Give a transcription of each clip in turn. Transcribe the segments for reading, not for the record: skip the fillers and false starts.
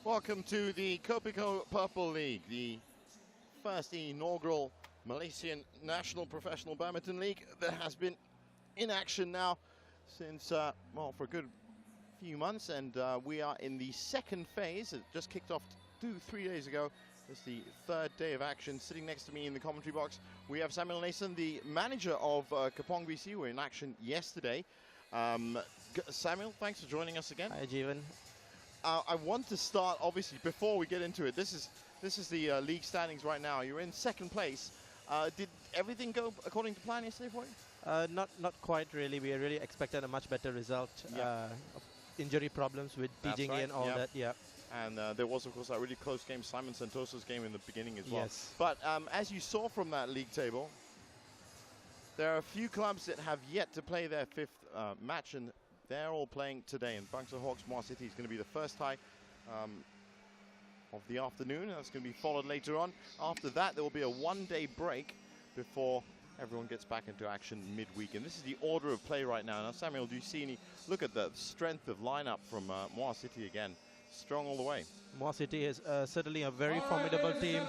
Welcome to the Kopiko Purple League, the first inaugural Malaysian National Professional Badminton League that has been in action now since, well, for a good few months, and we are in the second phase. It just kicked off 3 days ago. It's the third day of action. Sitting next to me in the commentary box, we have Samuel Nason, the manager of Kapong BC. We're in action yesterday. Samuel, thanks for joining us again. Hi, Jeevan. I want to start, obviously, before we get into it. This is the league standings right now. You're in second place. Did everything go according to plan yesterday for you? Not quite really. We really expected a much better result. Injury problems with teaching and all that. Yeah. And there was, of course, that really close game, Simon Santosa's game in the beginning as well. Yes. But as you saw from that league table, there are a few clubs that have yet to play their fifth match, and they're all playing today. And Bangsar Hawks Muar City is going to be the first tie of the afternoon. That's going to be followed later on. After that, there will be a one-day break before everyone gets back into action midweek. And this is the order of play right now. Now, Samuel, do you see any? Look at the strength of lineup from Muar City again. Strong all the way. Muar City is certainly a very formidable team,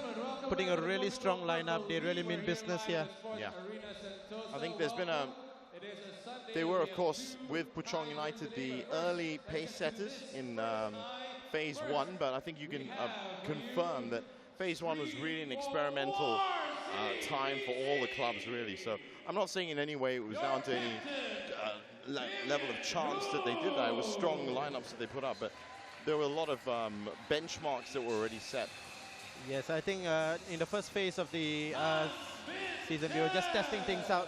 putting a really strong lineup. They really mean business here. Yeah. I think there's been a... They were, of course, with Puchong United, the early pace setters in phase one, but I think you can confirm that phase one was really an experimental time for all the clubs, really. So I'm not saying in any way it was down to any level of chance that they did that. It was strong lineups that they put up, but there were a lot of benchmarks that were already set. Yes, I think in the first phase of the season, we were just testing things out.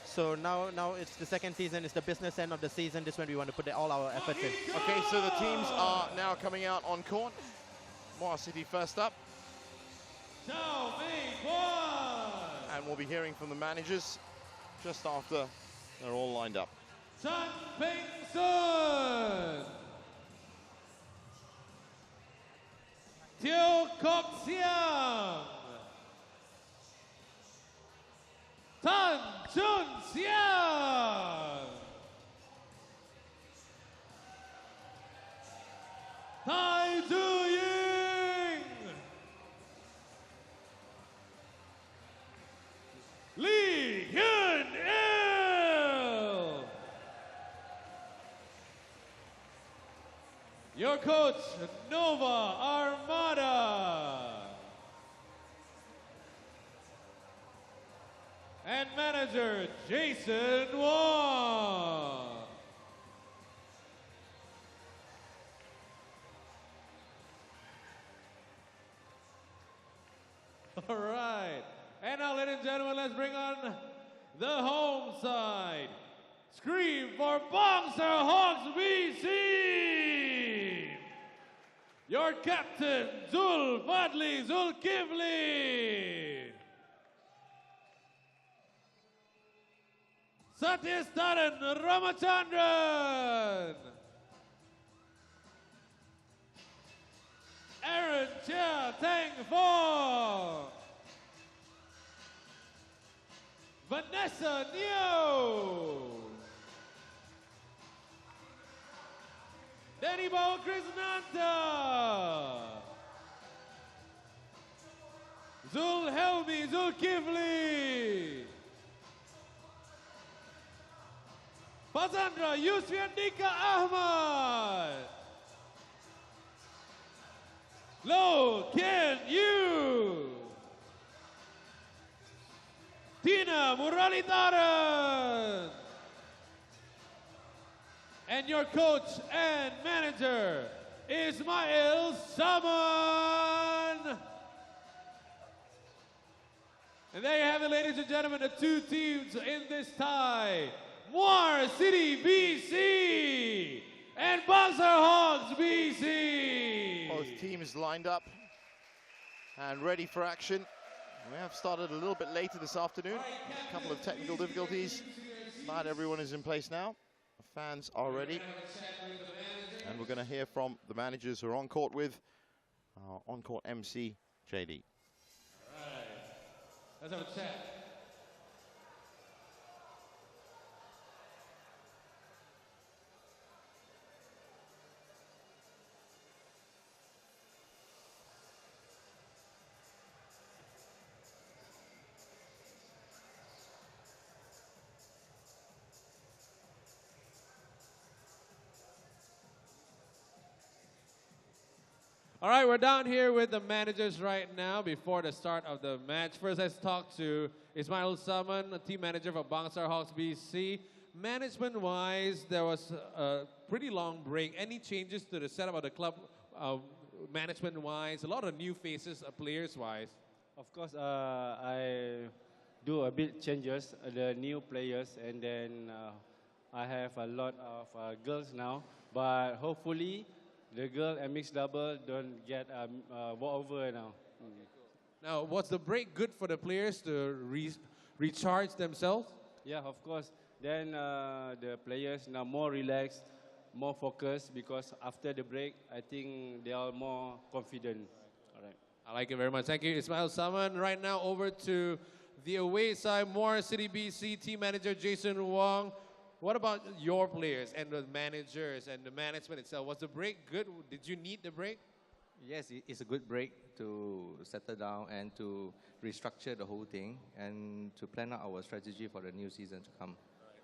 So now it's the second season, it's the business end of the season. This is when we want to put all our efforts in. Okay, so the teams are now coming out on court. Muar City first up. And we'll be hearing from the managers just after they're all lined up. Chan Peng Sun, Teo Kok Siang, Tan Chun Siang, Tai Du Ying, Lee Hyun Il. Your coach, Nova Armada. And manager, Jason Wong. All right. And now, ladies and gentlemen, let's bring on the home side. Scream for Bangsar Hawks BC. Your captain, Zul Fadli Zulkifli. Satyastaran Ramachandran. Aaron Chia Tang Fong. Vanessa Neo. Danny Bao Krishnanta. Zul Helmi Zulkifli. Pasandra Yusfiandika Ahmad. Lo Ken Yu. Tina Muralitaran. And your coach and manager, Ismail Saman. And there you have it, ladies and gentlemen, the two teams in this tie. Muar City BC and Bangsar Hawks BC. Both teams lined up and ready for action. We have started a little bit later this afternoon. A couple of technical difficulties. Not everyone is in place now. The fans are ready. And we're going to hear from the managers who are on court with our on-court MC, JD. All right. Let's have a chat. All right, we're down here with the managers right now before the start of the match. First, let's talk to Ismail Saman, team manager for Bangsar Hawks BC. Management-wise, there was a pretty long break. Any changes to the setup of the club management-wise? A lot of new faces, players-wise. Of course, I do a bit changes, the new players, and then I have a lot of girls now. But hopefully, the girl and mixed double don't get walk over now. Now, was the break good for the players to recharge themselves? Yeah, of course. Then the players now more relaxed, more focused, because after the break, I think they are more confident. All right. I like it very much. Thank you, Ismail Saman. Right now, over to the away side, Muar City BC team manager Jason Wong. What about your players and the managers and the management itself? Was the break good? Did you need the break? Yes, it's a good break to settle down and to restructure the whole thing and to plan out our strategy for the new season to come.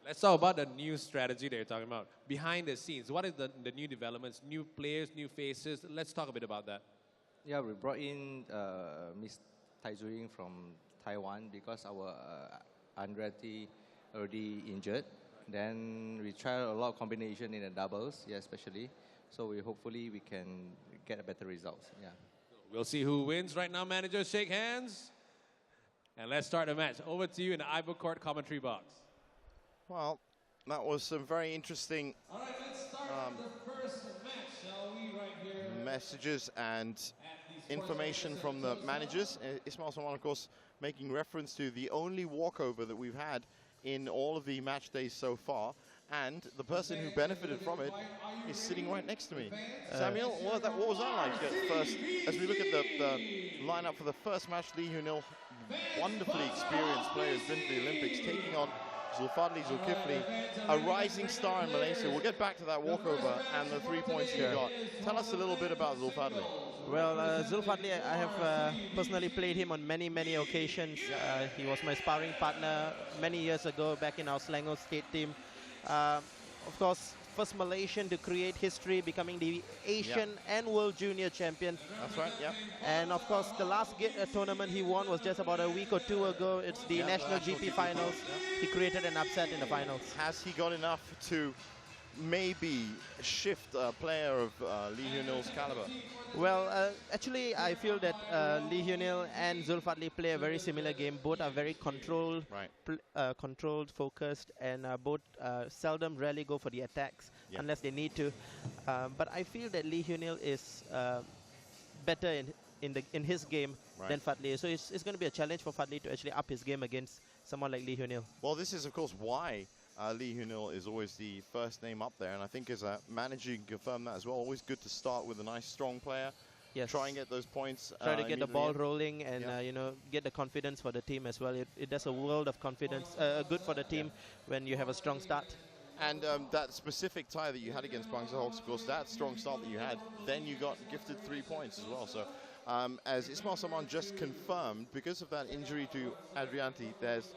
Let's talk about the new strategy that you're talking about. Behind the scenes, what is the new developments, new players, new faces? Let's talk a bit about that. Yeah, we brought in Miss Tai Zuying from Taiwan because our Andretti already injured. Then we tried a lot of combination in the doubles, yeah, especially. So hopefully we can get a better results. Yeah. We'll see who wins right now. Managers, shake hands. And let's start the match. Over to you in the Ivory Court commentary box. Well, that was some very interesting All right, let's start the first match, shall we, right here. messages and information from the managers. Ismail Saman, of course, making reference to the only walkover that we've had in all of the match days so far. And the person who benefited from it is sitting right next to me. Samuel, what was that like at first? As we look at the lineup for the first match, Lee Hyun-il, wonderfully experienced players, been to the Olympics, taking on Zulfadli Zulkifli, a rising star in Malaysia. We'll get back to that walkover and the 3 points he got. Tell us a little bit about Zulfadli. Well, Zulfadli, I have personally played him on many, many occasions. He was my sparring partner many years ago back in our Selangor state team. Of course, first Malaysian to create history, becoming the Asian and World Junior Champion. That's right, yeah. And of course, the last tournament he won was just about a week or two ago. It's the National GP Finals. He created an upset in the finals. Has he got enough to maybe shift a player of Lee Hyun-il's caliber? Well, actually, I feel that Lee Hyun-il and Zulfadli play a very similar game. Both are very controlled, controlled, focused, and both rarely go for the attacks unless they need to. But I feel that Lee Hyun-il is better in his game than Fadli. So it's going to be a challenge for Fadli to actually up his game against someone like Lee Hyun-il. Well, this is, of course, why Lee Hyun-il is always the first name up there, and I think as a manager you can confirm that as well. Always good to start with a nice strong player. Yes. Try and get those points. Try to get the ball rolling and you know, get the confidence for the team as well. It does a world of confidence, good for the team when you have a strong start. And that specific tie that you had against Bangsar Hawks, of course, that strong start that you had, then you got gifted 3 points as well. So as Ismail Saman just confirmed, because of that injury to Adrianti, there's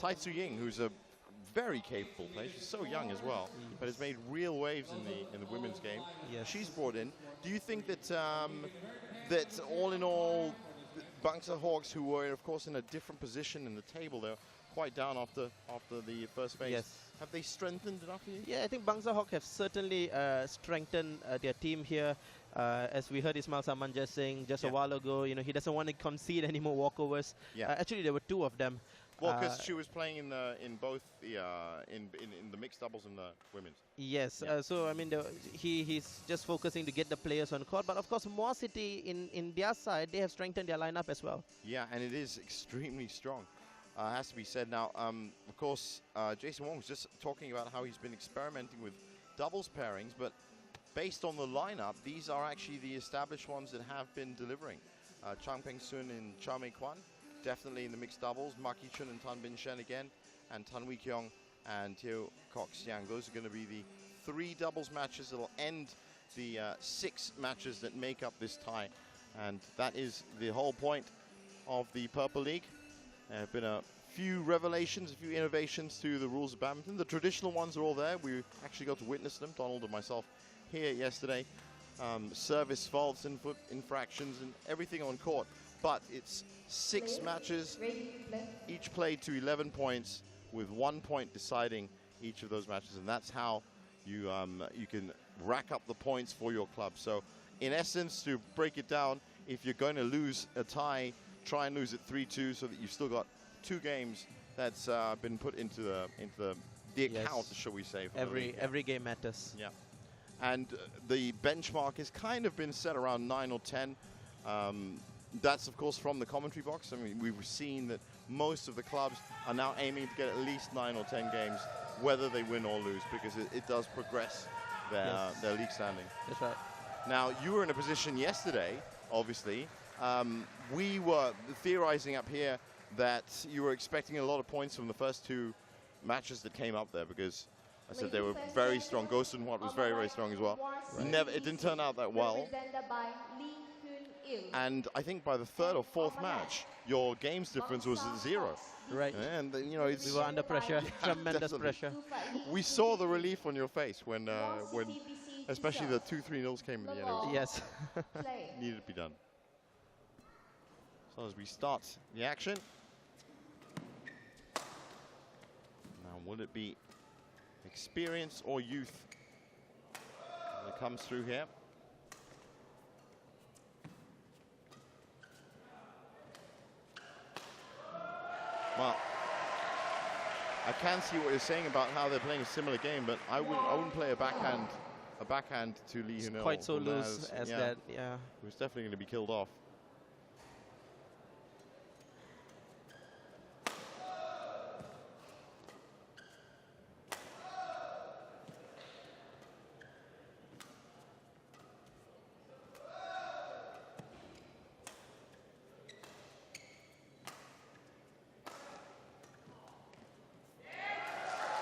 Tai Tzu-Ying, who's a very capable player. She's so young as well, but has made real waves in the women's game. Yes. She's brought in. Do you think that that all in all, Bangsar Hawks, who were of course in a different position in the table, they're quite down after the first phase. Yes. Have they strengthened enough for you? Yeah, I think Bangsar Hawks have certainly strengthened their team here. As we heard Ismail Saman just saying a while ago, you know, he doesn't want to concede any more walkovers. Actually, there were 2 of them. Well, because she was playing in both the in the mixed doubles and the women's. Yes. So I mean, he's just focusing to get the players on court. But of course, Muar City in their side, they have strengthened their lineup as well. Yeah, and it is extremely strong. Has to be said. Now, of course, Jason Wong was just talking about how he's been experimenting with doubles pairings, but based on the lineup, these are actually the established ones that have been delivering. Chang Peng-sun and Cha Mei-kwan, definitely in the mixed doubles. Ma Ki-chun and Tan Bin-shen again, and Tan Wee-kyung and Teo Kok-siang. Those are going to be the 3 doubles matches that will end the 6 matches that make up this tie. And that is the whole point of the Purple League. There have been a few revelations, a few innovations to the rules of badminton. The traditional ones are all there. We actually got to witness them, Donald and myself, here yesterday. service faults and foot infractions and everything on court. But it's 6 matches, each played to 11 points, with 1 point deciding each of those matches, and that's how you you can rack up the points for your club. So, in essence, to break it down, if you're going to lose a tie, try and lose it 3-2, so that you've still got 2 games that's been put into the account, shall we say? For every game matters. Yeah, and the benchmark has kind of been set around 9 or 10. That's, of course, from the commentary box. I mean, we've seen that most of the clubs are now aiming to get at least 9 or 10 games, whether they win or lose, because it does progress their league standing. That's right. Now, you were in a position yesterday, obviously. We were theorizing up here that you were expecting a lot of points from the first 2 matches that came up there, because I said they were very strong. Ghost and Watt was very, very strong as well. Right. It didn't turn out that well. And I think by the 3rd or 4th match, your games difference was at 0. Right. And you know, we were under pressure, tremendous pressure. We saw the relief on your face when especially the 2-3-0s came in the end. Yes. Needed to be done. So as we start the action, now will it be experience or youth that comes through here? Well, I can see what you're saying about how they're playing a similar game, but I wouldn't play a backhand to Lee Hyun-il. Quite so loose as that, yeah. It was definitely going to be killed off.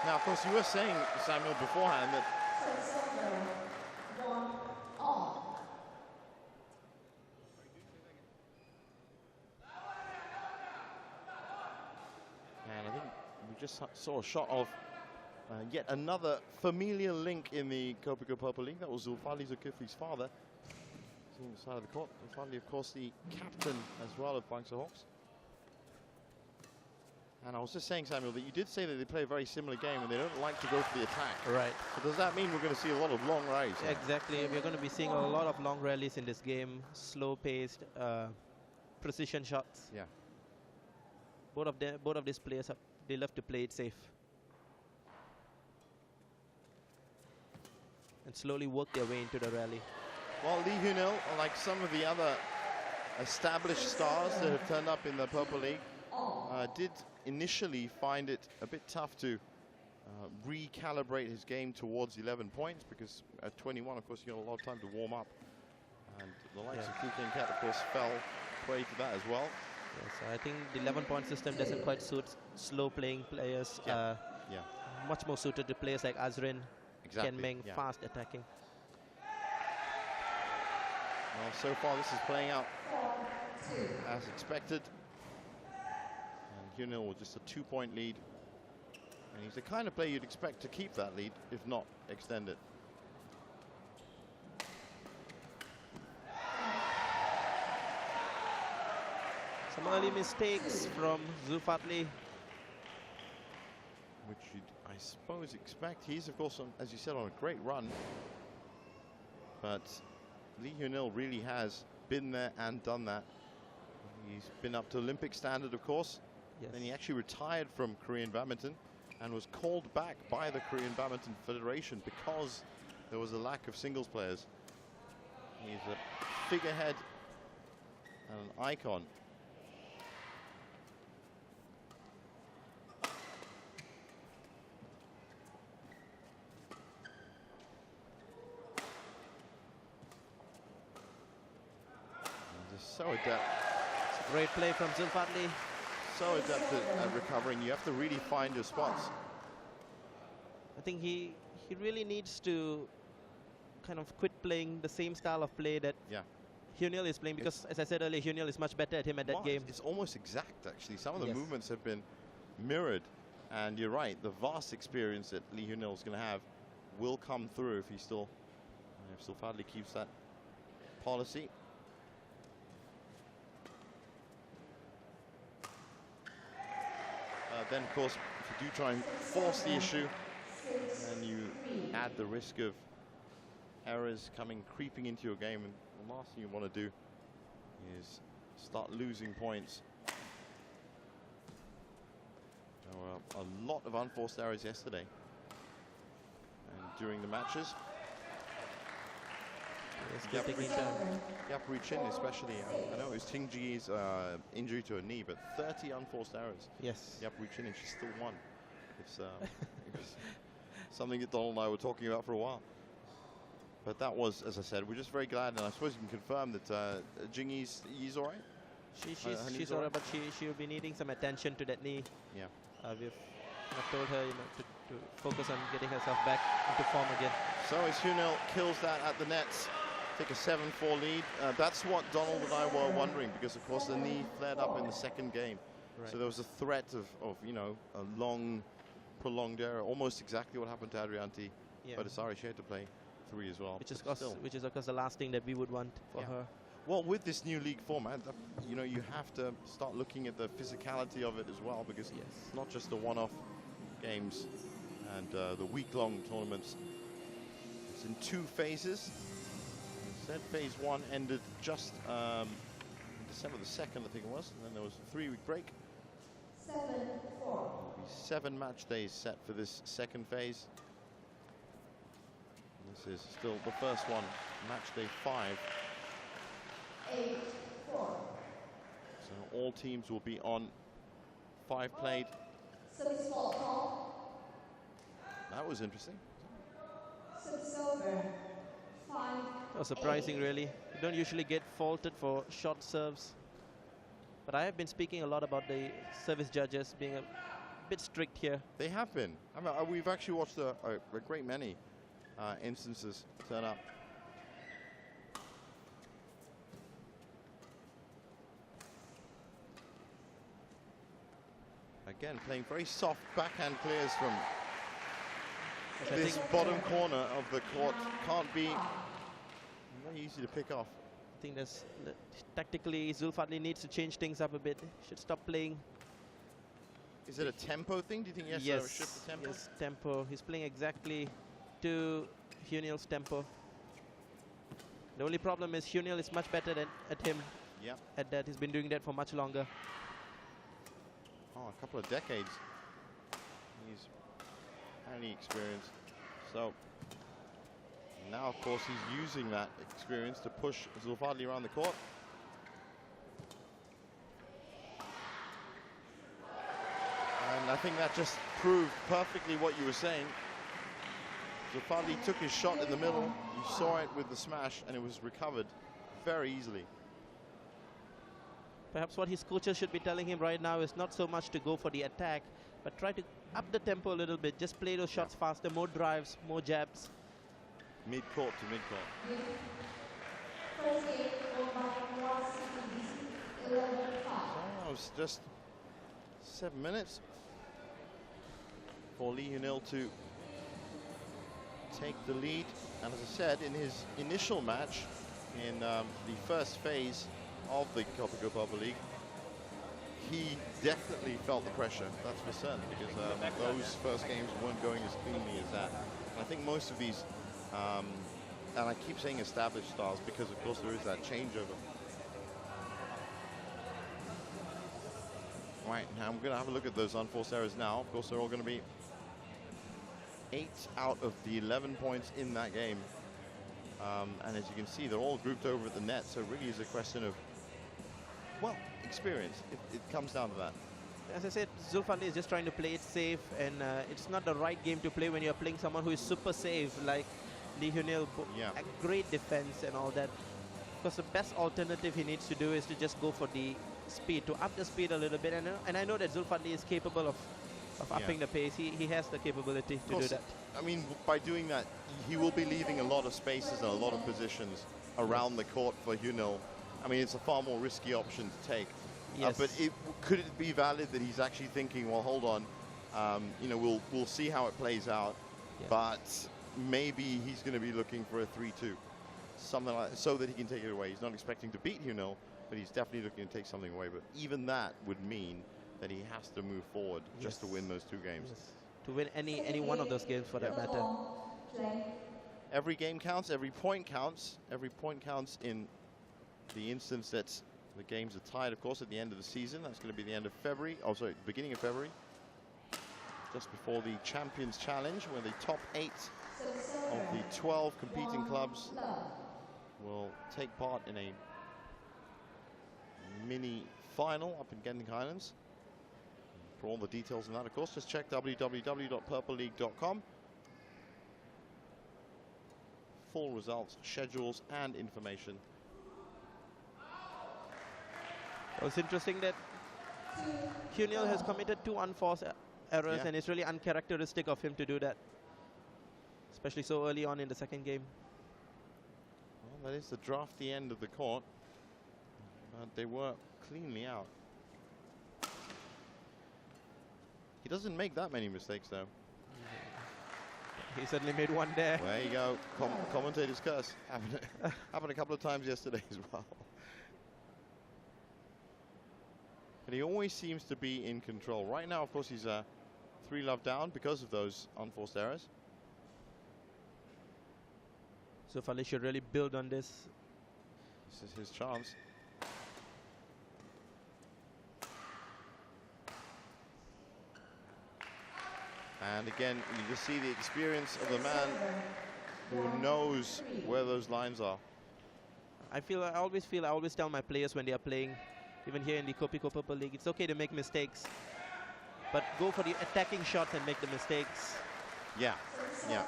Now, of course, you were saying, Samuel, beforehand that and I think we just saw a shot of yet another familiar link in the Kopiko Purple League. That was Zulfali Zulkifli's father. He's on the side of the court. Zulfali, of course, the captain as well of Bangsar Hawks. And I was just saying, Samuel, that you did say that they play a very similar game and they don't like to go for the attack. Right. So does that mean we're going to see a lot of long rallies? Exactly. We're going to be seeing a lot of long rallies in this game. Slow-paced, precision shots. Yeah. Both of these players, they love to play it safe. And slowly work their way into the rally. Well, Lee Hyun-il, like some of the other established stars that have turned up in the Purple League, did initially find it a bit tough to recalibrate his game towards 11 points, because at 21, of course, you got a lot of time to warm up. And the likes of Kuken Cat, of course, fell prey to that as well. Yes, I think the 11-point system doesn't quite suit slow-playing players. Much more suited to players like Azrin, Ken Meng, fast attacking. Well, so far this is playing out as expected. Hyun-il with just a 2-point lead. And he's the kind of player you'd expect to keep that lead, if not extend it. Some early mistakes from Zulfatli, which you'd, I suppose, expect. He's, of course, as you said, on a great run. But Lee Hyun-il really has been there and done that. He's been up to Olympic standard, of course. Yes. Then he actually retired from Korean badminton and was called back by the Korean Badminton Federation because there was a lack of singles players. He's a figurehead and an icon. And just so adept. It's a great play from Zulfatli. So adept at recovering. You have to really find your spots. I think he really needs to kind of quit playing the same style of play that Hyun-il is playing, because as I said earlier, Hyun-il is much better at him at that game. It's almost exact, actually. Some of the movements have been mirrored, and you're right, the vast experience that Lee Hyun-il is going to have will come through if he still, if Zulfadli keeps that policy. Then, of course, if you do try and force the issue, then you add the risk of errors creeping into your game, and the last thing you want to do is start losing points. There were a lot of unforced errors yesterday and during the matches. Yapri Chin especially. I know it was Ting Ji's injury to her knee, but 30 unforced errors. Yes. Yapri Chin, and she still won. It's it was something that Donald and I were talking about for a while. But that was, as I said, we're just very glad, and I suppose you can confirm that Jing Yi's all right? She's all right, but she'll be needing some attention to that knee. Yeah. We've told her to focus on getting herself back into form again. So as Hyunil kills that at the nets, take a 7-4 lead. That's what Donald and I were wondering, because of course the knee flared up in the second game. Right. So there was a threat of a long, prolonged error, almost exactly what happened to Adrianti. Yeah. But sorry, she had to play 3 as well. Which is of course the last thing that we would want for her. Well, with this new league format, you have to start looking at the physicality of it as well, because it's not just the one-off games and the week-long tournaments. It's in 2 phases. Said phase 1 ended just December the 2nd, I think it was, and then there was a 3-week break. 7-4. There'll be 7 match days set for this second phase. This is still the first one, match day 5. 8-4. So all teams will be on 5 played. Service fault call. That was interesting. Service over. 5. That was surprising, really. You don't usually get faulted for short serves. But I have been speaking a lot about the service judges being a bit strict here. They have been. I mean, we've actually watched a great many instances turn up. Again, playing very soft backhand clears from this bottom corner of the court. Can't be very easy to pick off. I think that's tactically Zulfadli needs to change things up a bit. Should stop playing. Is it a tempo thing? Do you think he has to shift the tempo? Yes, tempo. He's playing exactly to Hyunil's tempo. The only problem is Hyunil is much better than at him. Yeah. At that, he's been doing that for much longer. Oh, a couple of decades. He's highly experienced. So now, of course, he's using that experience to push Zulfadli around the court. And I think that just proved perfectly what you were saying. Zulfadli took his shot in the middle. You saw it with the smash, and it was recovered very easily. Perhaps what his coaches should be telling him right now is not so much to go for the attack, but try to up the tempo a little bit. Just play those shots faster, more drives, more jabs. Mid-court to mid-court. First game over Muar CTBC 11-5. So it was just 7 minutes for Lee Hyunil to take the lead. And as I said, in his initial match in the first phase of the Kopiko Purple League, he definitely felt the pressure, that's for certain, because those first games weren't going as cleanly as that. And I think most of these, and I keep saying established stars because of course there is that changeover. Right, now I'm going to have a look at those unforced errors now. Of course, they're all going to be 8 out of the 11 points in that game. And as you can see, they're all grouped over at the net, so it really is a question of, well, experience. It comes down to that. As I said, Zulfadli is just trying to play it safe, and it's not the right game to play when you're playing someone who is super safe, like Lee Hyunil. A great defense and all that. Because the best alternative he needs to do is to just go for the speed, to up the speed a little bit. And I know that Zulfadli is capable of upping the pace. He has the capability to do that. I mean, by doing that, he will be leaving a lot of spaces and a lot of positions around the court for Hyunil. I mean, it's a far more risky option to take. Yes. But could it be valid that he's actually thinking, well, hold on, we'll see how it plays out, but maybe he's going to be looking for a 3-2. something like that, so that he can take it away. He's not expecting to beat Hyunil, but he's definitely looking to take something away. But even that would mean that he has to move forward just to win those 2 games. Yes. To win any one of those games for that matter. Every game counts, every point counts. Every point counts in the instance that the games are tied, of course, at the end of the season. That's going to be the end of February. Oh, sorry, beginning of February. Just before the Champions Challenge, where the top 8 of the 12 competing clubs will take part in a mini final up in Genting Highlands. For all the details on that, of course, just check www.purpleleague.com. Full results, schedules, and information. Well, it's interesting that Hyunil has committed 2 unforced errors, and it's really uncharacteristic of him to do that, especially so early on in the second game. Well, that is the drafty end of the court, but they were cleanly out. He doesn't make that many mistakes, though. He certainly made one there. There you go. Commentator's curse. Happened a couple of times yesterday as well. But he always seems to be in control. Right now, of course, he's 3-love down because of those unforced errors. So Fali should really build on this. This is his chance. And again, you just see the experience of the man who knows where those lines are. I always tell my players when they are playing, even here in the Kopiko Purple League, it's okay to make mistakes, but go for the attacking shots and make the mistakes. Yeah, yeah.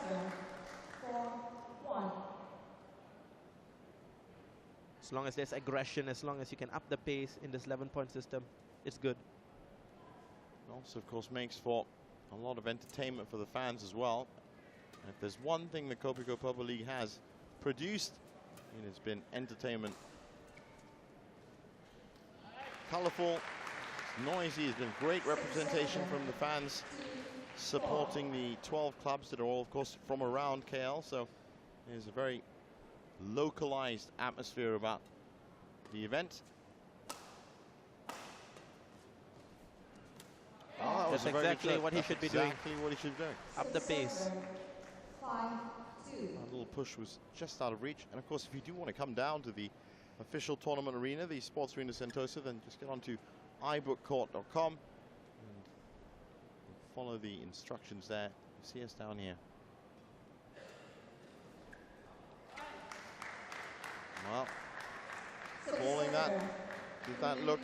As long as there's aggression, as long as you can up the pace in this 11-point system, it's good. Also, of course, makes for a lot of entertainment for the fans as well. And if there's one thing the Kopiko Purple League has produced, it has been entertainment. Colourful, noisy, has been great representation from the fans supporting the 12 clubs that are all, of course, from around KL. So there's a very localized atmosphere about the event. Oh, that's exactly what he should be doing. Exactly what he should be doing. Up the pace. A little push was just out of reach. And of course, if you do want to come down to the official tournament arena, the Sports Arena Sentosa, then just get onto ibookcourt.com and follow the instructions there. See us down here. Well, calling that, did that look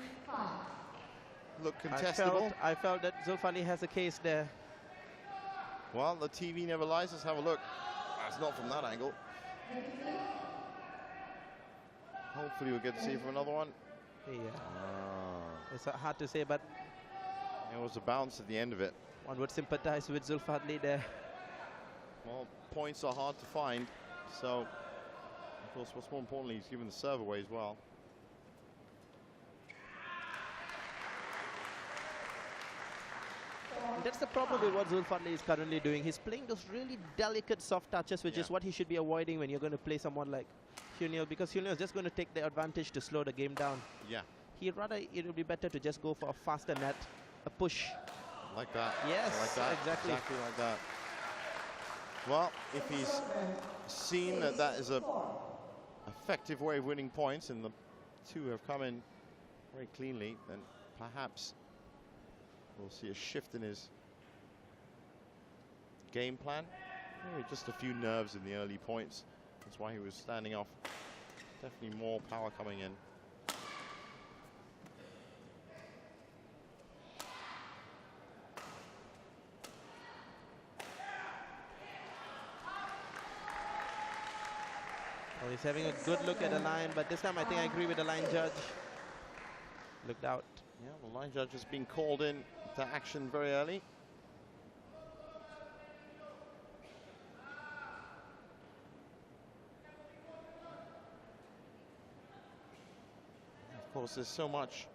contestable? I felt that Zulfani has a case there. Well, the TV never lies. Let's have a look. That's not from that angle. Hopefully we'll get to see from another one. Yeah. It's hard to say, but there was a bounce at the end of it. One would sympathize with Zulfadli there. Well, points are hard to find, so of course what's more importantly, he's given the serve away as well. And that's the problem with what Zulfadli is currently doing. He's playing those really delicate soft touches, which is what he should be avoiding when you're going to play someone like Hyunil, because Hyunil is just going to take the advantage to slow the game down. Yeah. It would be better to just go for a faster net, a push. Like that. Yes, like that. exactly. Exactly like that. Well, if he's seen that that is a effective way of winning points, and the two have come in very cleanly, then perhaps we'll see a shift in his game plan. Maybe just a few nerves in the early points. That's why he was standing off. Definitely more power coming in. Well, he's having a good look at the line, but this time I think I agree with the line judge. Looked out. Yeah, the line judge has been called in to action very early. Of course, there's so much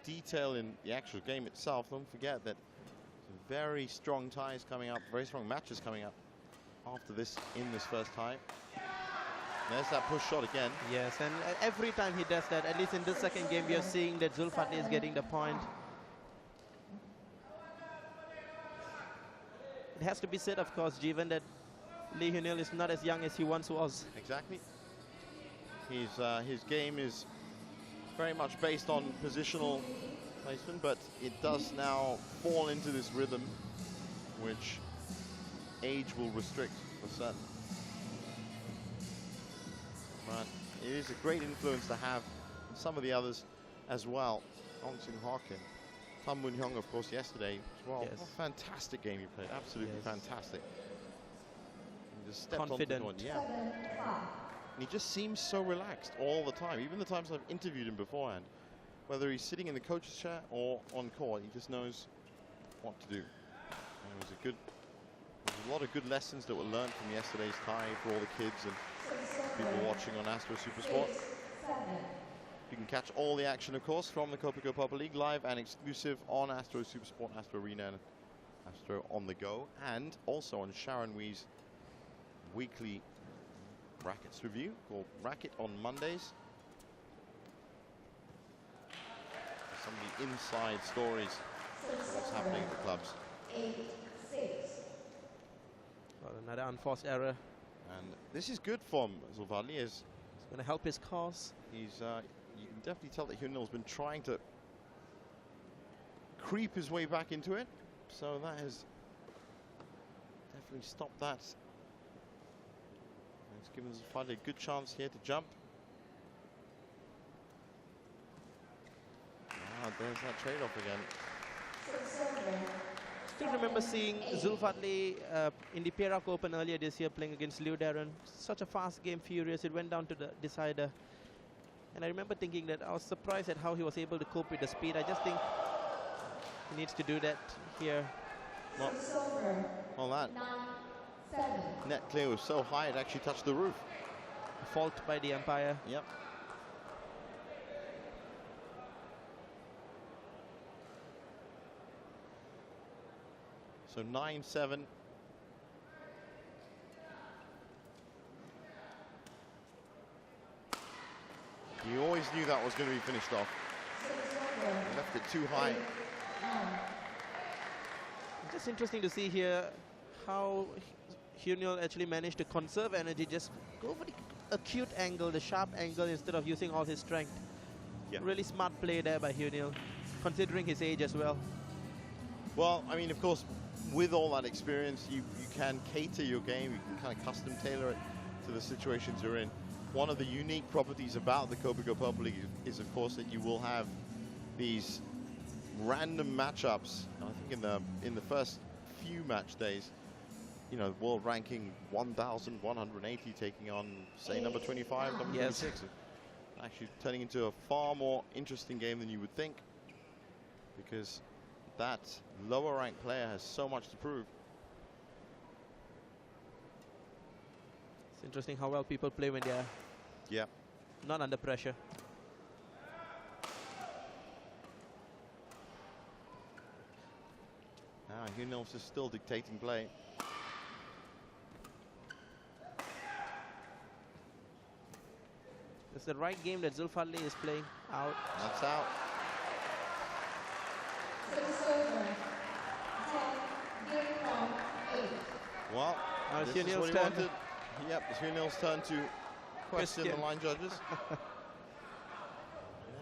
detail in the actual game itself. Don't forget that very strong ties coming up, very strong matches coming up after this in this first tie. There's that push shot again. Yes, and every time he does that, at least in this second game, we are seeing that Zulfatli is getting the point. It has to be said, of course, given that Lee Hyun-il is not as young as he once was. Exactly. His game is very much based on positional placement, but it does now fall into this rhythm, which age will restrict for certain. But it is a great influence to have on some of the others as well. Ong Seung-hak and Tam Moon-hyung, of course, yesterday as well. Yes. What a fantastic game he played. Absolutely Yes. fantastic. He just stepped Confident. onto the court. Yeah. And he just seems so relaxed all the time. Even the times I've interviewed him beforehand, whether he's sitting in the coach's chair or on court, he just knows what to do. And it was a lot of good lessons that were learned from yesterday's tie for all the kids and people watching on Astro Supersport. You can catch all the action, of course, from the Kopiko Papa League live and exclusive on Astro Supersport, Astro Arena, and Astro on the Go, and also on Sharon Wee's weekly Rackets review called Racket on Mondays. Some of the inside stories of what's happening at the clubs. 8-6. Well, another unforced error. And this is good for Zulfatli, as It's going to help his cause. he's, you can definitely tell that Hyun-il's been trying to creep his way back into it. So that has definitely stopped that. It's given Zulfatli a good chance here to jump. Ah, there's that trade-off again. Still remember seeing Zulfatli in the Perak Open earlier this year playing against Liu Darren. Such a fast game, furious. It went down to the decider. And I remember thinking that I was surprised at how he was able to cope with the speed. I just think he needs to do that here. Well, that 9-7. net clear was so high it actually touched the roof. A fault by the umpire. Yep. So 9-7. You always knew that was going to be finished off. He left it too high. Just interesting to see here how Hyun-il actually managed to conserve energy, just go for the acute angle, the sharp angle, instead of using all his strength. Yeah. Really smart play there by Hyun-il, considering his age as well. Well, I mean, of course, with all that experience, you can cater your game, you can kind of custom tailor it to the situations you're in. One of the unique properties about the Kopiko Purple League is, of course, that you will have these random matchups. I think in the first few match days, you know, world ranking 1,180 taking on, say, number 25, number Yes. 26. Actually turning into a far more interesting game than you would think, because that lower ranked player has so much to prove. It's interesting how well people play when they're not under pressure. Hyun-il's is still dictating play. It's the right game that Zulfatli is playing out. That's out. Well, Now it's this is Hyun-il's what he turn. wanted. Yep, it's Hyun-il's turn to question the Question. line judges. They're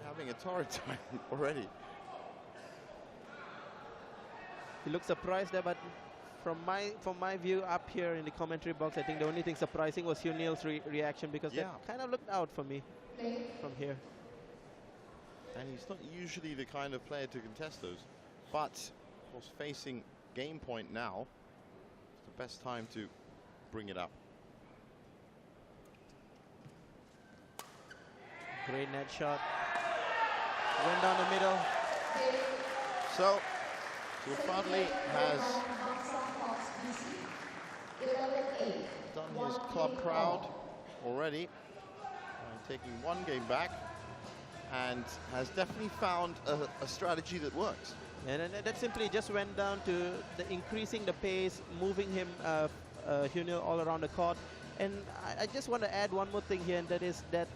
having a torrid time already. He looks surprised there, but from my view up here in the commentary box, I think the only thing surprising was Hyun-il's reaction, because Yeah. that kind of looked out for me from here. And he's not usually the kind of player to contest those. But, of course, facing game point now, it's the best time to bring it up. Great net shot. Went down the middle. So, Zulfatli has done his club proud already by taking one game back, and has definitely found a strategy that works. And that simply just went down to the increasing the pace, moving him, Hyun-il, all around the court. And I just want to add one more thing here, and that is that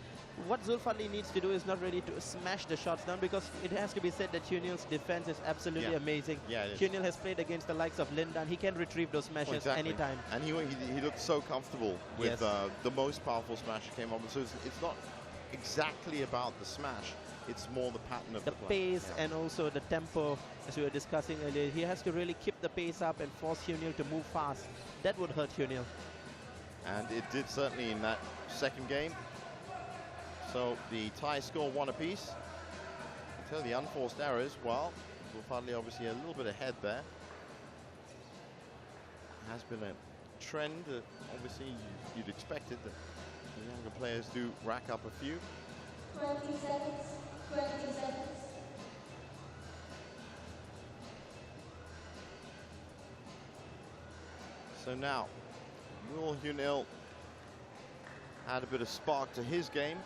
what Zulfatli needs to do is not really to smash the shots down, because it has to be said that Hyunil's defense is absolutely amazing. Yeah, it is. Hyunil has played against the likes of Lindan. He can retrieve those smashes anytime. And he looked so comfortable with the most powerful smash that came up. So it's not exactly about the smash. It's more the pattern of the play. Pace and also the tempo, as we were discussing earlier. He has to really keep the pace up and force Hyunil to move fast. That would hurt Hyunil. And it did certainly in that second game. So the tie score 1 apiece. Until the unforced errors, well, Zulfatli obviously a little bit ahead there. Has been a trend that obviously you'd expected that the younger players do rack up a few. 20 seconds. 20 seconds. So now, will Hyunil add a bit of spark to his game?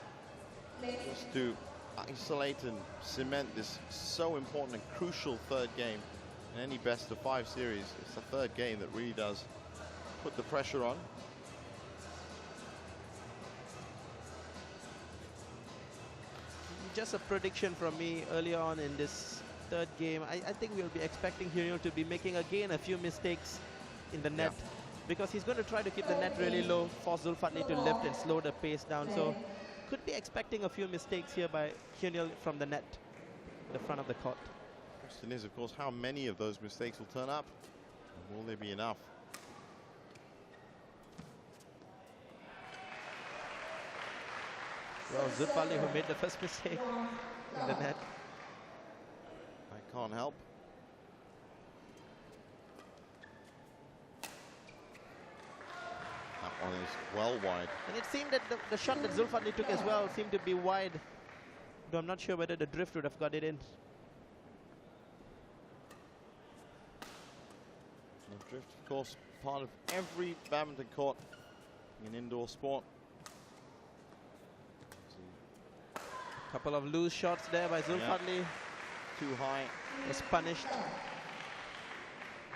Just to isolate and cement this so important and crucial third game in any best of 5 series. It's the third game that really does put the pressure on. Just a prediction from me earlier on in this third game. I think we'll be expecting Hyunil to be making again a few mistakes in the net, because he's going to try to keep the net really low, force Zulfatli to lift and slow the pace down. So could be expecting a few mistakes here by Hyunil from the net, the front of the court. The question is, of course, how many of those mistakes will turn up? Will there be enough? Well, Zulfatli who made the first mistake in the net. I can't help. That one is well wide. And it seemed that the shot that Zulfatli took as well seemed to be wide. Though I'm not sure whether the drift would have got it in. The drift, of course, part of every badminton court in indoor sport. Couple of loose shots there by Zulfatli. Too high. Was punished.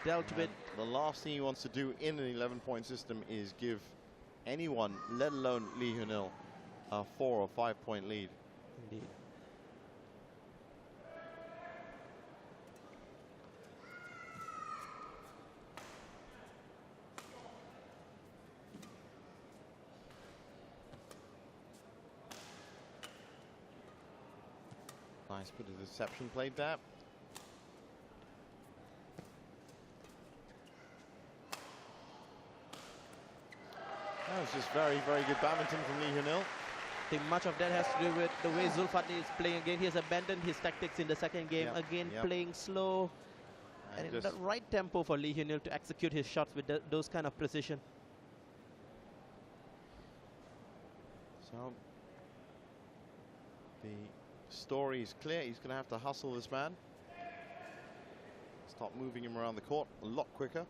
Dealt with. The last thing he wants to do in an 11-point system is give anyone, let alone Lee Hyunil, a 4 or 5-point lead. Indeed. Nice bit of deception played there. That was just very, very good badminton from Lee Hyunil. I think much of that has to do with the way Zulfatli is playing again. He has abandoned his tactics in the second game. Again, playing slow and in the right tempo for Lee Hyunil to execute his shots with those kind of precision. So the story is clear. He's going to have to hustle this man. Start moving him around the court a lot quicker.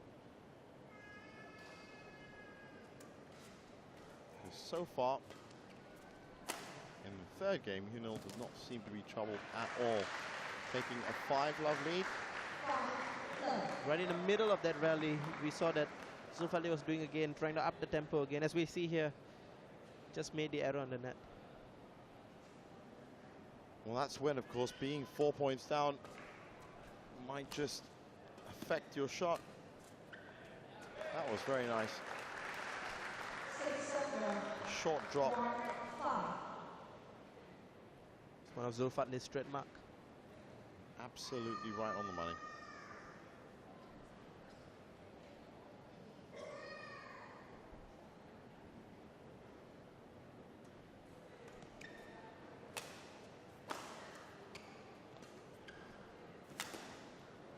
So far, in the third game, Hyunil does not seem to be troubled at all. Taking a 5-love lead. Right in the middle of that rally, we saw that Zulfatli was doing again, trying to up the tempo again. As we see here, just made the error on the net. Well, that's when, of course, being 4 points down might just affect your shot. That was very nice. Short drop. It's one of Zulfatli's trademark. Absolutely right on the money.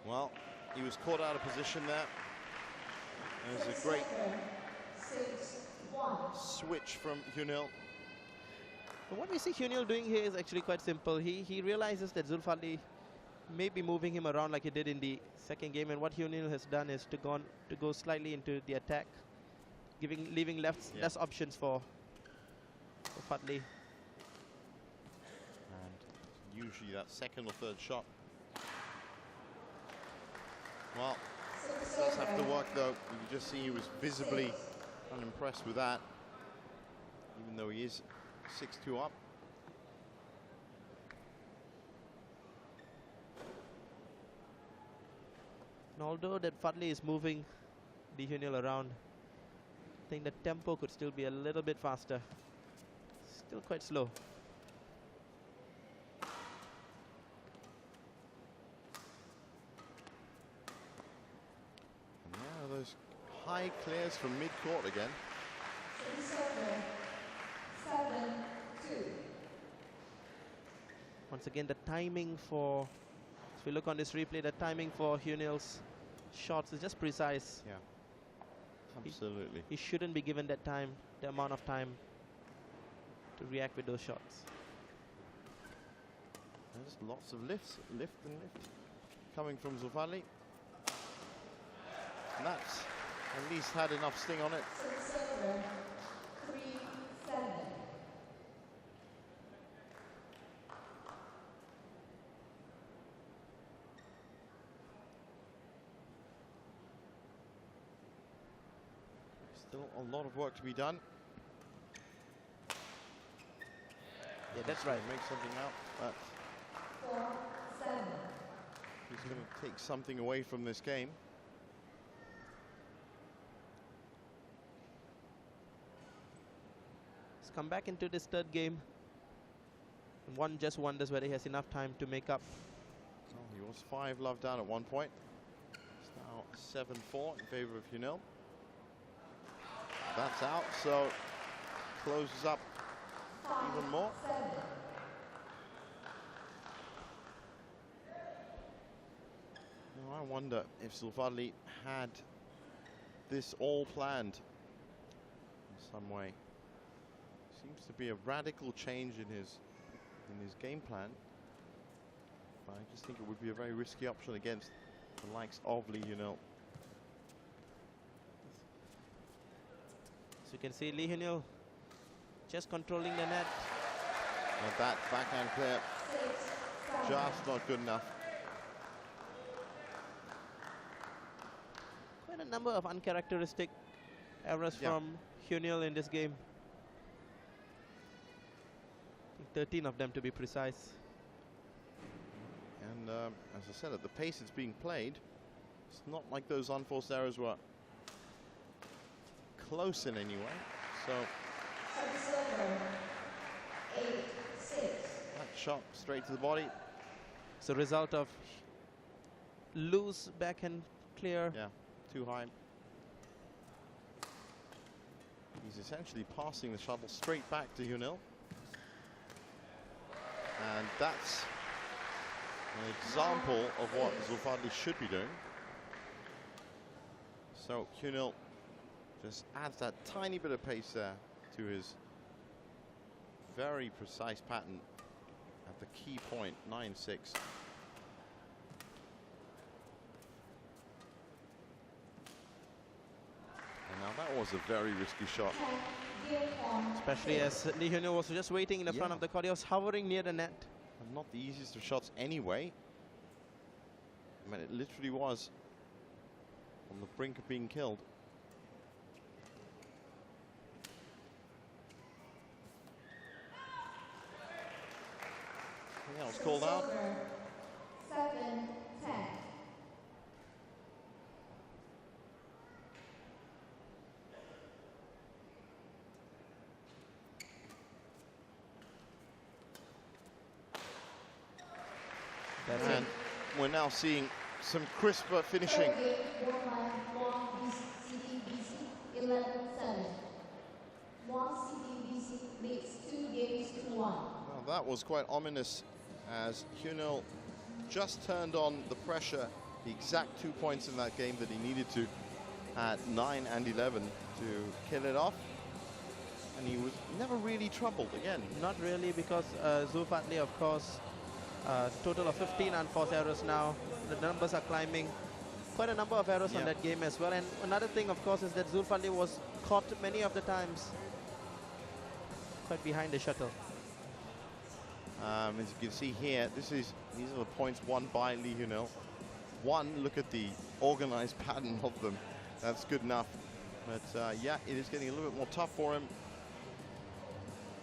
Well, he was caught out of position there. It was a great switch from Hyunil. What we see Hyunil doing here is actually quite simple. He realizes that Zulfatli may be moving him around like he did in the second game, and what Hyunil has done is to go slightly into the attack, leaving less options for Zulfatli. And usually that second or third shot. Well, it does have to work though. You can just see he was visibly unimpressed with that. even though he is 6-2 up. And although that Fadli is moving Lee Hyun-il around, I think the tempo could still be a little bit faster. Still quite slow. And yeah, those high clears from mid-court again. Once again, the timing for, if we look on this replay, the timing for Hyun-il's shots is just precise. Yeah, absolutely. He shouldn't be given that time, the amount of time to react with those shots. There's lots of lift and lift coming from Zulfadli. And that's at least had enough sting on it. Still a lot of work to be done. Yeah, that's right. Make something out, but he's going to take something away from this game. He's come back into this third game. And one just wonders whether he has enough time to make up. Well, he was 5-love down at one point. It's now 7-4 in favor of Hyun-il. That's out, so closes up even more. Now I wonder if Zulfadli had this all planned in some way. Seems to be a radical change in his game plan. But I just think it would be a very risky option against the likes of Lee Hyun-il. So you can see Lee Hyun-il just controlling the net. And that backhand clear just not good enough. Quite a number of uncharacteristic errors from Hyun-il in this game. I think 13 of them to be precise. And as I said, at the pace it's being played, it's not like those unforced errors were close in any way. So that shot straight to the body. It's a result of loose backhand clear. Yeah, too high. He's essentially passing the shuttle straight back to Hyun-il. And that's an example of what Zulfadli should be doing. So Hyun-il just adds that tiny bit of pace there to his very precise pattern at the key point, 9-6. And now that was a very risky shot. Especially as Lee Hyun-il was just waiting in the front of the court. He was hovering near the net. And not the easiest of shots anyway. I mean, it literally was on the brink of being killed. Anything else called out? 7-10. And we're now seeing some crisper finishing. 11-7. CDBC leads 2 games to 1. Well, that was quite ominous as Hyun-il just turned on the pressure, the exact 2 points in that game that he needed to at 9 and 11 to kill it off. And he was never really troubled again. Not really, because Zulfadli, of course, total of 15 unforced errors now. The numbers are climbing. Quite a number of errors on that game as well. And another thing, of course, is that Zulfadli was caught many of the times quite behind the shuttle. As you can see here, these are the points won by Lee Hyun-il. One, look at the organized pattern of them. That's good enough. But yeah, it is getting a little bit more tough for him.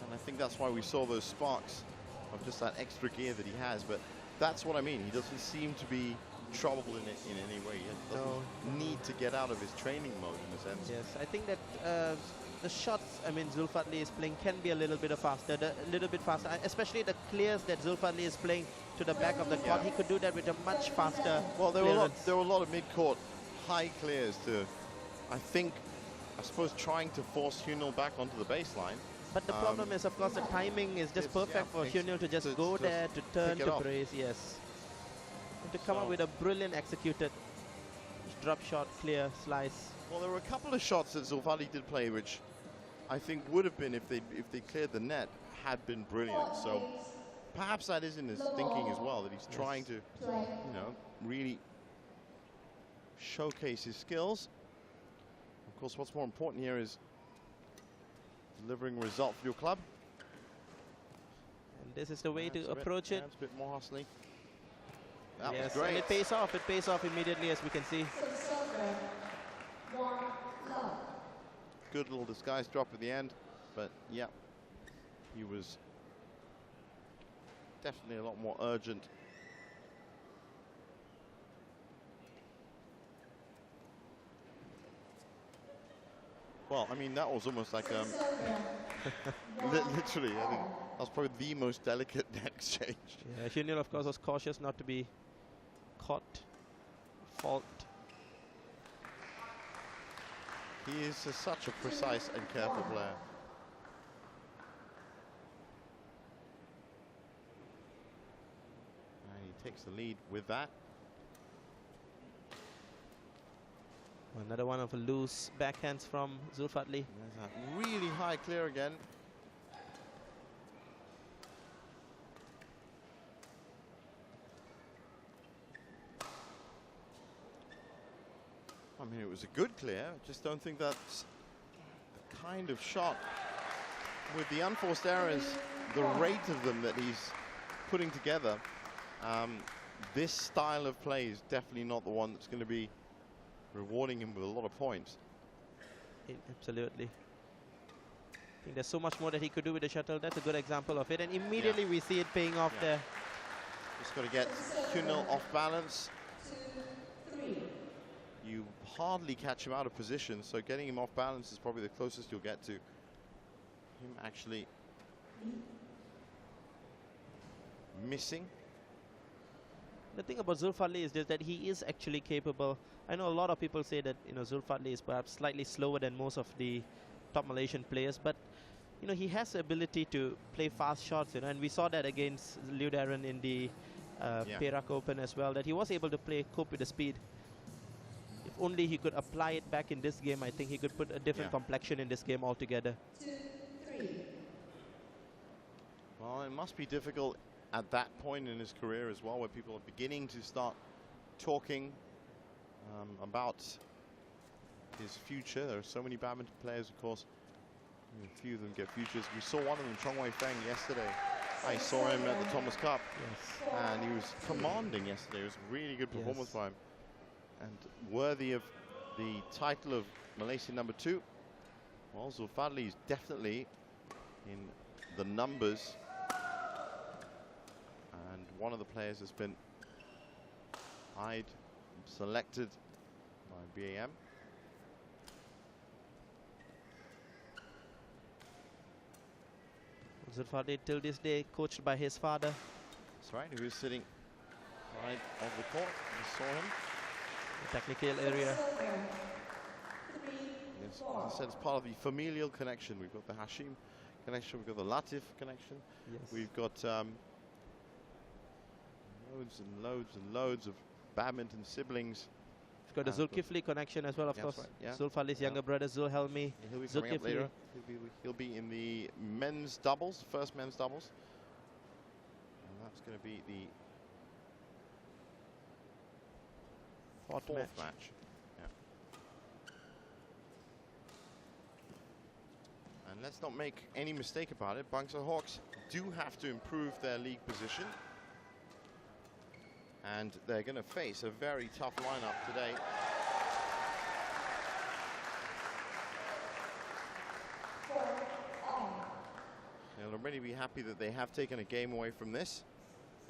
And I think that's why we saw those sparks of just that extra gear that he has. But that's what I mean. He doesn't seem to be troubled in it in any way. He doesn't need to get out of his training mode in a sense. Yes, I think that the shots, I mean, Zulfatli is playing can be a little bit faster, especially the clears that Zulfatli is playing to the back of the court. He could do that with a much faster Well, there were a lot of mid-court high clears to, I suppose, trying to force Hyunil back onto the baseline. But the problem is, of course, the timing is just perfect for Hyunil to just go there, to turn, to brace, yes. And to come up with a brilliant executed drop shot, clear, slice. Well, there were a couple of shots that Zulfatli did play, which I think would have been, if they cleared the net, had been brilliant. So perhaps that is in his thinking as well, that he's trying to, you know, really showcase his skills. Of course, what's more important here is delivering a result for your club. And this is the way to approach it. It's a bit more hustling. That yes, was great. And it pays off. It pays off immediately, as we can see. Good little disguise drop at the end, but yeah, he was definitely a lot more urgent. Well, I mean, that was almost like literally, I think that was probably the most delicate net exchange. Yeah, Hyunil, of course, was cautious not to be caught, fault. He is such a precise and careful player. And he takes the lead with that. Another one of the loose backhands from Zulfatli. There's that really high clear again. I mean, it was a good clear. Just don't think that's the kind of shot, with the unforced errors, the rate of them that he's putting together. This style of play is definitely not the one that's going to be rewarding him with a lot of points. Absolutely. I think there's so much more that he could do with the shuttle. That's a good example of it. And immediately we see it paying off there. Just got to get Hyunil off balance. You hardly catch him out of position, so getting him off balance is probably the closest you'll get to him actually missing. The thing about Zulfatli is just that he is actually capable. I know a lot of people say that, you know, Zulfatli is perhaps slightly slower than most of the top Malaysian players, but you know, he has the ability to play fast shots, you know, and we saw that against Liu Darren in the Perak Open as well, that he was able to cope with the speed. If only he could apply it back in this game, I think he could put a different complexion in this game altogether. 2-3. Well, it must be difficult at that point in his career as well, where people are beginning to start talking about his future. There are so many badminton players, of course. A few of them get futures. We saw one of them, Chong Wei Feng, yesterday. I saw him at the Thomas Cup, and he was commanding yesterday. It was a really good performance by him, and worthy of the title of Malaysian #2. Well, Zulfatli is definitely in the numbers, and one of the players has been eyed, selected by BAM. Zulfatli till this day coached by his father. That's right, who is sitting right on the court. We saw him. The technical area. Yes, as I said, it's part of the familial connection. We've got the Hashim connection, we've got the Latif connection. Yes. We've got loads and loads and loads of badminton siblings. We've got the Zulkifli connection as well, of course. Right, yeah. Zulfatli's younger brother, Zulhelmi. He'll be coming up later. He'll be in the men's doubles, the first men's doubles. And that's going to be the fourth match. Yeah. And let's not make any mistake about it. Bangsar Hawks do have to improve their league position. And they're going to face a very tough lineup today. already be happy that they have taken a game away from this.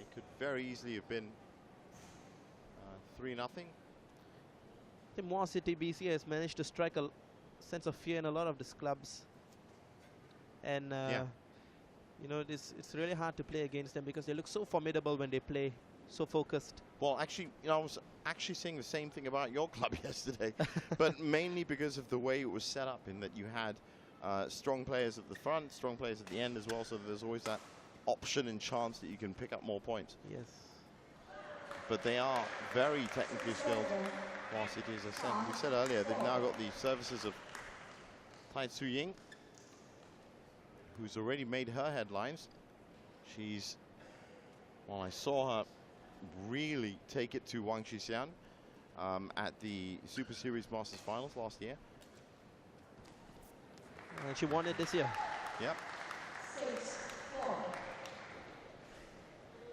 It could very easily have been 3-0. I think Muar City BC has managed to strike a sense of fear in a lot of these clubs. And, you know, it's really hard to play against them because they look so formidable when they play, so focused. Well, actually, you know, I was actually saying the same thing about your club yesterday, but mainly because of the way it was set up, in that you had strong players at the front, strong players at the end as well, so there's always that option and chance that you can pick up more points. Yes. But they are very technically skilled. Whilst it is, as we said earlier, they've now got the services of Tai Tzu Ying, who's already made her headlines. She's, well, I saw her really take it to Wang Xixian at the Super Series Masters Finals last year. And she won it this year. Yep. 6-4.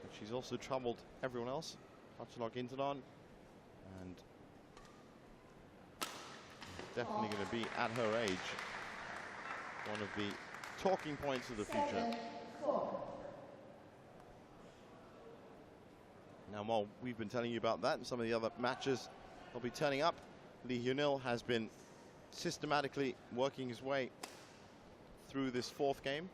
But she's also troubled everyone else. Hachinok Intanon, and definitely going to be, at her age, one of the talking points of the future. 7-4. Now, while we've been telling you about that and some of the other matches will be turning up, Lee Hyunil has been systematically working his way through this fourth game.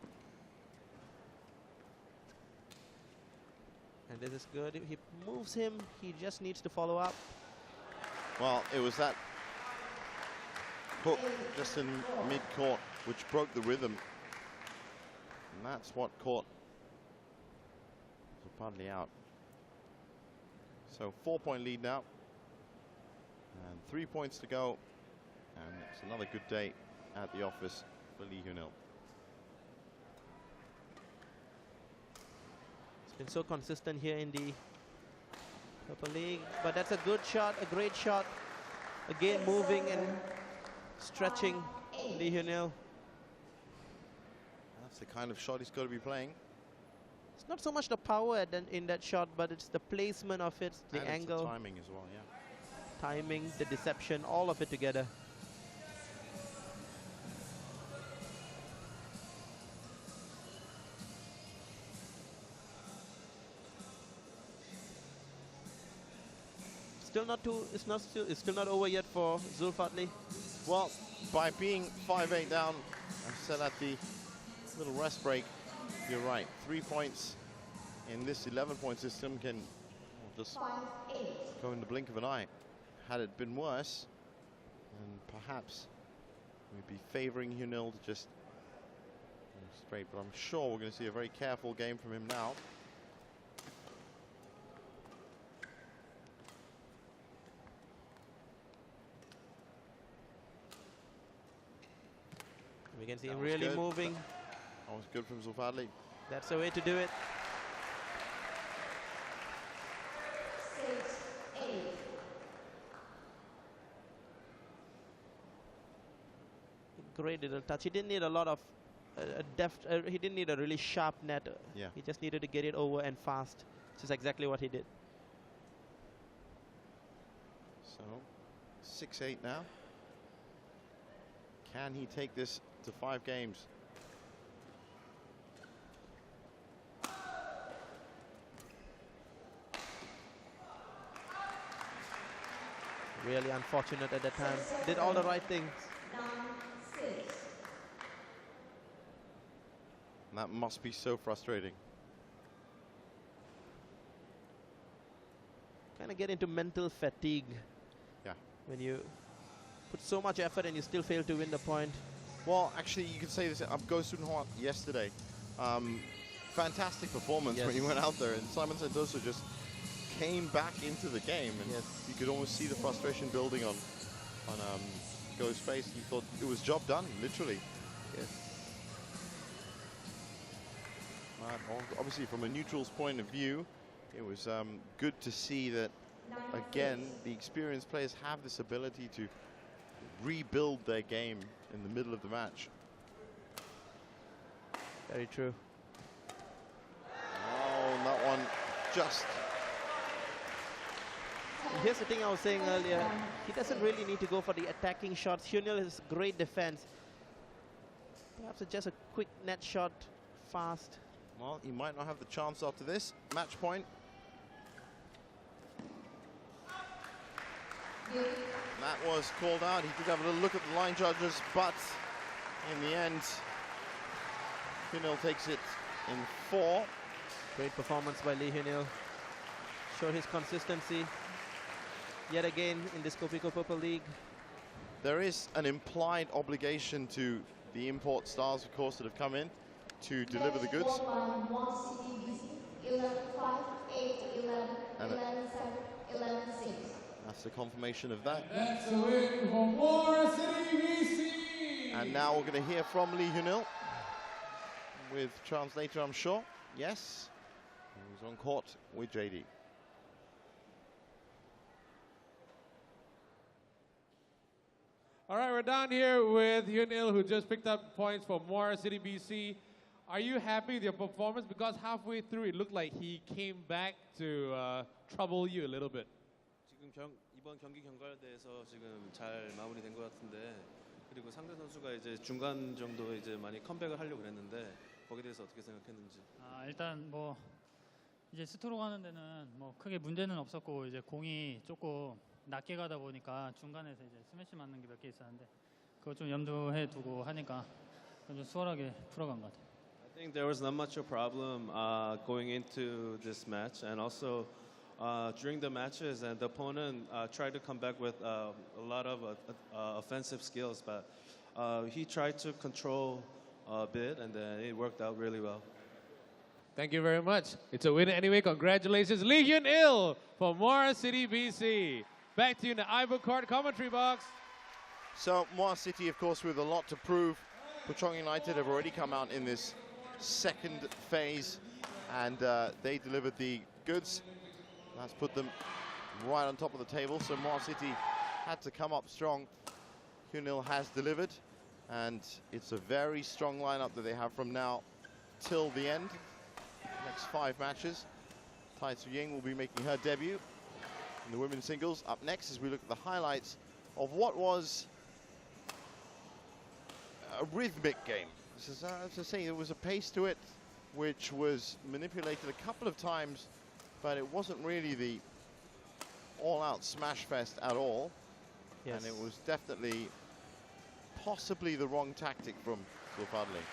And this is good. He moves him. He just needs to follow up. Well, it was that hook just in mid-court which broke the rhythm. And that's what caught Zuppadli out. So 4-point lead now. And 3 points to go. And it's another good day at the office for Lee Hyunil. Been so consistent here in the Purple League, but that's a good shot, a great shot. Again, moving and stretching Lee Hyunil. That's the kind of shot he's got to be playing. It's not so much the power in that shot, but it's the placement of it, the and angle, it's the timing as well, yeah. timing, the deception, all of it together. It's still not over yet for Zulfatli. Well, by being 5-8 down, I said at the little rest break, you're right. 3 points in this 11-point system can just 5-8. go in the blink of an eye. Had it been worse, then perhaps we'd be favouring Hyunil to just go straight. But I'm sure we're going to see a very careful game from him now. We can see That him was really good. moving. That was good from Zulfadli. That's the way to do it. 6-8. Great little touch. He didn't need a lot of he didn't need a really sharp net. Yeah. He just needed to get it over and fast, which is exactly what he did. So 6-8 now. Can he take this to 5 games? Really unfortunate at that time. Did all the right things. 9-6. And that must be so frustrating. Kind of get into mental fatigue. Yeah. When you put so much effort and you still fail to win the point. Well, actually, you could say this. Go Soon Hwa yesterday. Fantastic performance when he went out there, and Simon Sentosa just came back into the game, and you could almost see the frustration building on Go's face. He thought it was job done, literally. Yes. Obviously, from a neutral's point of view, it was good to see that, again, the experienced players have this ability to rebuild their game in the middle of the match. Very true. Oh, and that one just... Here's the thing I was saying earlier. He doesn't really need to go for the attacking shots. Hyunil has great defense. Perhaps just a quick net shot fast. Well, he might not have the chance after this. Match point. That was called out. He did have a little look at the line judges, but in the end, Hyunil takes it in 4. Great performance by Lee Hyunil. Showed his consistency yet again in this Kopiko Purple League. There is an implied obligation to the import stars, of course, that have come in to deliver the goods. 11-5, 8-11, 11-7, 11-6. That's the confirmation of that. That's a win for Muar City BC. And now we're going to hear from Lee Hyunil with translator, I'm sure. Yes, he was on court with JD. All right, we're down here with Hyunil, who just picked up points for Muar City BC. Are you happy with your performance? Because halfway through, it looked like he came back to trouble you a little bit. 지금 이번 경기 결과에 대해서 지금 잘 마무리된 것 같은데, 그리고 상대 선수가 이제 중간 정도 이제 많이 컴백을 하려고 그랬는데 거기에 대해서 어떻게 생각했는지. 일단 뭐 이제 스트로크 하는 데는 뭐 크게 문제는 없었고, 이제 공이 조금 낮게 가다 보니까 중간에서 이제 스매시 맞는 게 몇 개 있었는데 그거 좀 염두해 두고 하니까 좀 수월하게 풀어간 것 같아요. I think there was not much of a problem going into this match, and also during the matches, and the opponent tried to come back with a lot of offensive skills, but he tried to control a bit, and then it worked out really well. Thank you very much. It's a win anyway. Congratulations, Lee Hyun-il from Muar City BC. Back to you in the Ivor Court commentary box. So Muar City, of course, with a lot to prove. Puchong United have already come out in this second phase, and they delivered the goods. That's put them right on top of the table. So Muar City had to come up strong. Hyunil has delivered, and it's a very strong lineup that they have from now till the end. Next 5 matches. Tai Tzu-Ying will be making her debut in the women's singles. Up next, as we look at the highlights of what was a rhythmic game. This is, as I say, there was a pace to it which was manipulated a couple of times, but it wasn't really the all-out smash fest at all. Yes. And it was definitely possibly the wrong tactic from Zulfadli.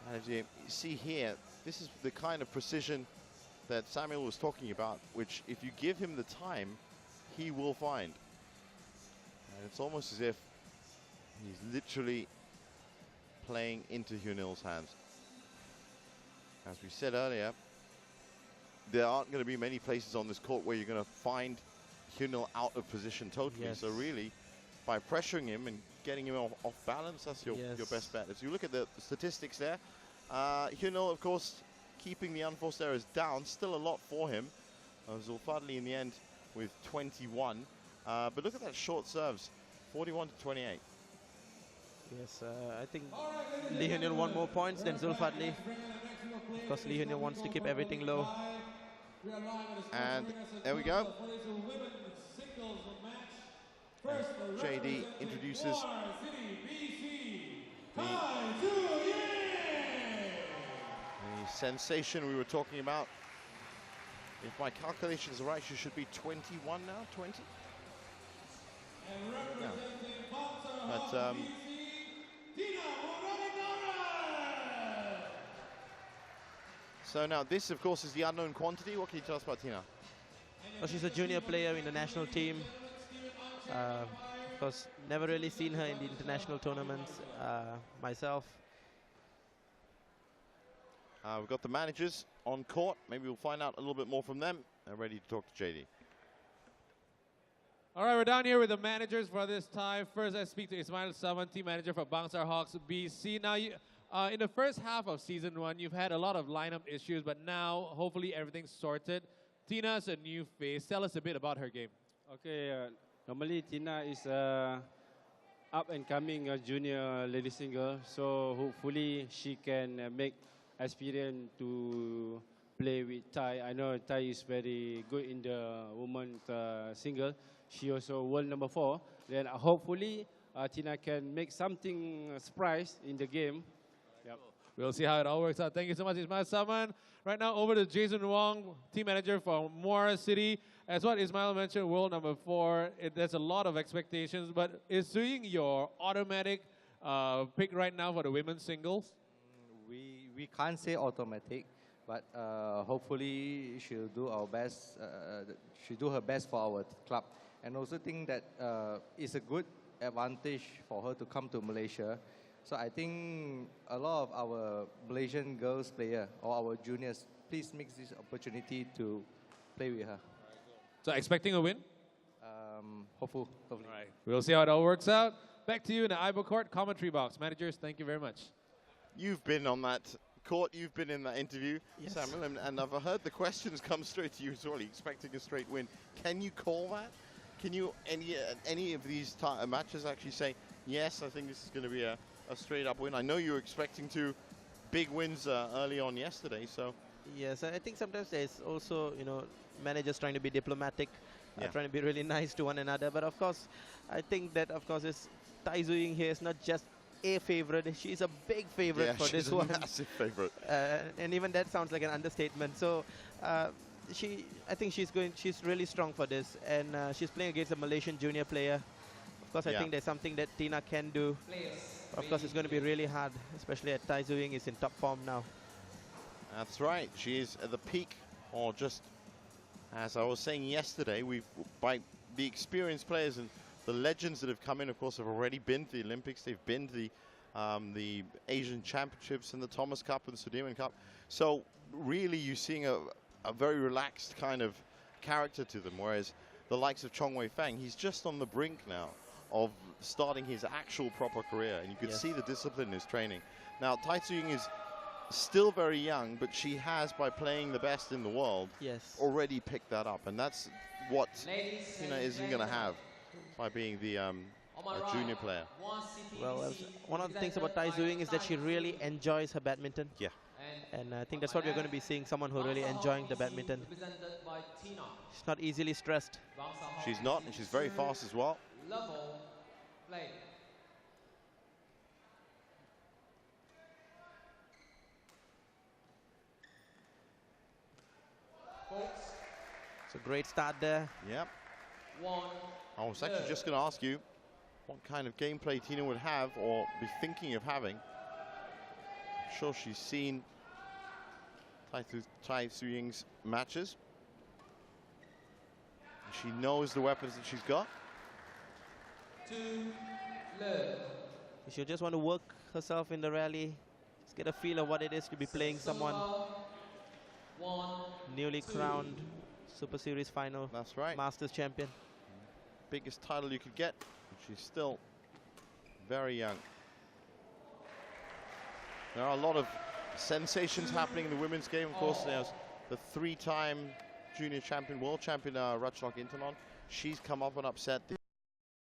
And as you see here, this is the kind of precision that Samuel was talking about, which if you give him the time, he will find. And it's almost as if he's literally playing into Hyunil's hands. As we said earlier, there aren't going to be many places on this court where you're going to find Hyunil out of position totally. Yes. So really, by pressuring him and getting him off balance, that's your best bet. As you look at the statistics there, Hyunil, of course, keeping the unforced errors down, still a lot for him. Zulfadli in the end with 21. But look at that short serves, 41 to 28. Yes, I think Lee Hyunil won more points than Zulfadli, because Lee Hyunil wants to keep everything low. And there we go. And JD introduces the sensation we were talking about. If my calculations are right, she should be 21 now, 20? No. But so now this, of course, is the unknown quantity. What can you tell us about Tina? Well, she's a junior player in the national team. Of course, never really seen her in the international tournaments myself. We've got the managers on court. Maybe we'll find out a little bit more from them. They're ready to talk to JD. All right, we're down here with the managers for this time. First, I speak to Ismail Saman, team manager for Bangsar Hawks BC. Now, in the first half of season 1, you've had a lot of lineup issues, but now, hopefully, everything's sorted. Tina's a new face. Tell us a bit about her game. Okay, normally Tina is a up-and-coming junior lady singer, so hopefully she can make experience to play with Tai. I know Tai is very good in the women's single. She also world number 4. Then hopefully Tina can make something surprise in the game. Yep. We'll see how it all works out. Thank you so much, Ismail Saman. Right now, over to Jason Wong, team manager for Muar City. As what Ismail mentioned, world number 4. There's a lot of expectations, but is Suying your automatic pick right now for the women's singles? We can't say automatic, but hopefully she'll do our best. She'll do her best for our club, and also think that it's a good advantage for her to come to Malaysia. So I think a lot of our Malaysian girls player or our juniors, please make this opportunity to play with her. So expecting a win? Hopefully. All right. We'll see how it all works out. Back to you in the IBO court commentary box. Managers, thank you very much. You've been on that court, you've been in that interview, Yes. Samuel, and I've heard the questions come straight to you as well, expecting a straight win. Can you call that? Can you, any of these matches actually say, yes, I think this is going to be a straight up win? I know you were expecting big wins early on yesterday, so. Yes, I think sometimes there's also, managers trying to be diplomatic, Yeah. trying to be really nice to one another. But of course, I think that, of course, Tai Zuying here is not just a favorite. She's a big favorite for this one. She's a massive favorite. And even that sounds like an understatement. So I think she's really strong for this. And she's playing against a Malaysian junior player. Of course, I think there's something that Tina can do. Of course, it's going to be really hard, especially at Tai Zuying is in top form now. That's right. She is at the peak, or just as I was saying yesterday, by the experienced players and the legends that have come in, of course, have already been to the Olympics. They've been to the Asian Championships and the Thomas Cup and the Sudirman Cup. So really, you're seeing a very relaxed kind of character to them, whereas the likes of Chong Wei Fang, he's just on the brink now of starting his actual proper career, and you could see the discipline in his training. Now, Tai Zuying is still very young, but she has, by playing the best in the world, already picked that up, and that's what Tina isn't going to have by being the a junior player. Well, one of the things about Tai Zuying is that she really enjoys her badminton. Yeah. And I think that's what we're going to be seeing, someone who really enjoying the badminton. She's not easily stressed. She's not, and she's very fast as well. It's a great start there. Yep. I was actually just going to ask you what kind of gameplay Tina would have or be thinking of having. I'm sure she's seen Tai Zuying's matches. She knows the weapons that she's got. She'll just want to work herself in the rally, just get a feel of what it is to be playing someone newly crowned Super Series final. That's right. Masters champion. Biggest title you could get. She's still very young. There are a lot of sensations happening in the women's game. Of course, there's the 3-time junior champion, world champion, Ratchanok Intanon. She's come up and upset